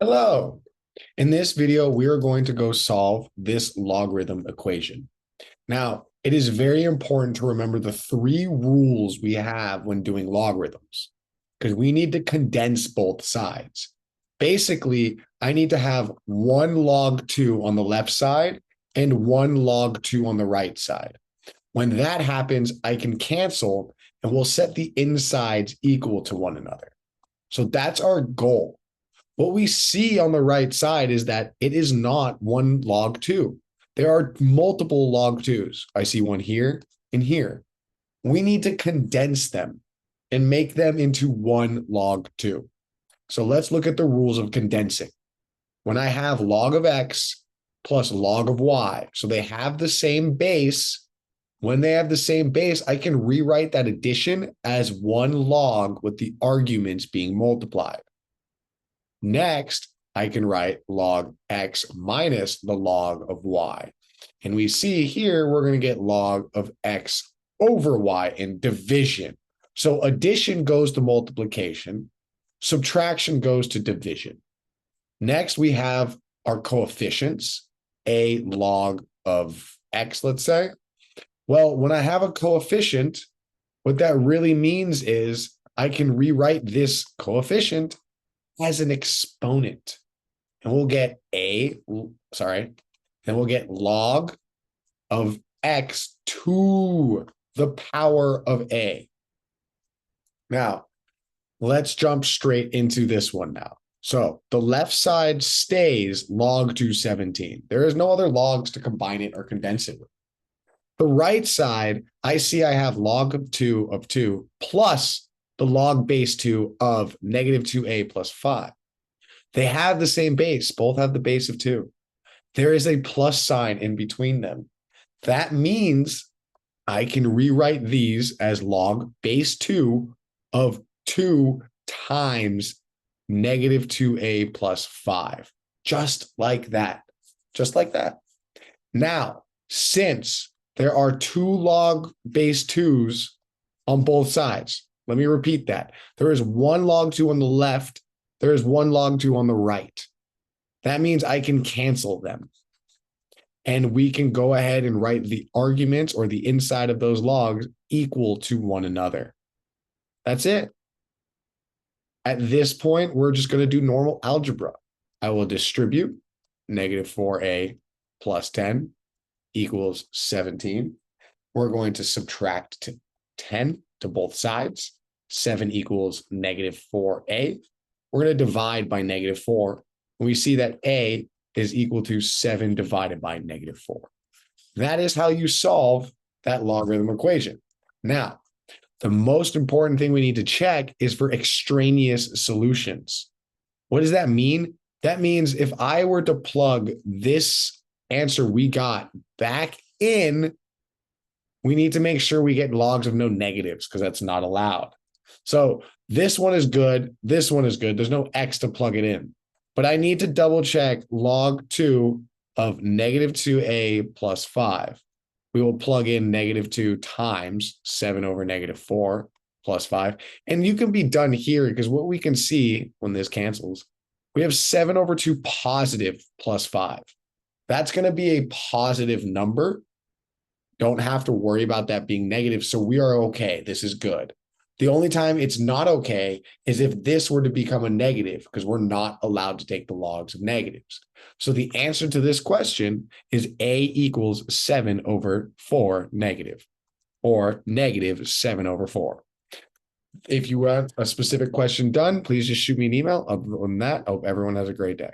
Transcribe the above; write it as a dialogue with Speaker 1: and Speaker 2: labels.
Speaker 1: Hello. In this video, we are going to go solve this logarithm equation. Now, it is very important to remember the three rules we have when doing logarithms, because we need to condense both sides. Basically, I need to have one log 2 on the left side and one log 2 on the right side. When that happens, I can cancel and we'll set the insides equal to one another. So that's our goal. What we see on the right side is that it is not one log 2. There are multiple log 2s. I see one here and here. We need to condense them and make them into one log 2. So let's look at the rules of condensing. When I have log of x plus log of y, so they have the same base. When they have the same base, I can rewrite that addition as one log with the arguments being multiplied. Next, I can write log x minus the log of y. And we see here, we're going to get log of x over y in division. So addition goes to multiplication. Subtraction goes to division. Next, we have our coefficients, a log of x, let's say. Well, when I have a coefficient, what that really means is I can rewrite this coefficient as an exponent. And we'll get we'll get log of x to the power of a. Now, let's jump straight into this one now. So the left side stays log 217. There is no other logs to combine it or condense it with. The right side, I see I have log of 2 plus the log base 2 of negative 2a plus 5. They have the same base. Both have the base of 2. There is a plus sign in between them. That means I can rewrite these as log base 2 of 2 times negative 2a plus 5. Just like that. Just like that. Now, since there are 2 log base 2s on both sides, let me repeat that. There is one log 2 on the left. There is one log 2 on the right. That means I can cancel them. And we can go ahead and write the arguments or the inside of those logs equal to one another. That's it. At this point, we're just going to do normal algebra. I will distribute negative 4a plus 10 equals 17. We're going to subtract 10 to both sides. 7 equals negative 4a. We're going to divide by negative 4. And we see that a is equal to 7 divided by negative 4. That is how you solve that logarithm equation. Now, the most important thing we need to check is for extraneous solutions. What does that mean? That means if I were to plug this answer we got back in, we need to make sure we get logs of no negatives because that's not allowed. So this one is good. This one is good. There's no x to plug it in. But I need to double check log 2 of negative 2a plus 5. We will plug in negative 2 times 7 over negative 4 plus 5. And you can be done here because what we can see when this cancels, we have 7 over 2 positive plus 5. That's going to be a positive number. Don't have to worry about that being negative. So we are okay. This is good. The only time it's not okay is if this were to become a negative, because we're not allowed to take the logs of negatives. So the answer to this question is a equals 7 over 4 negative, or negative 7 over 4. If you want a specific question done, please just shoot me an email. Other than that, I hope everyone has a great day.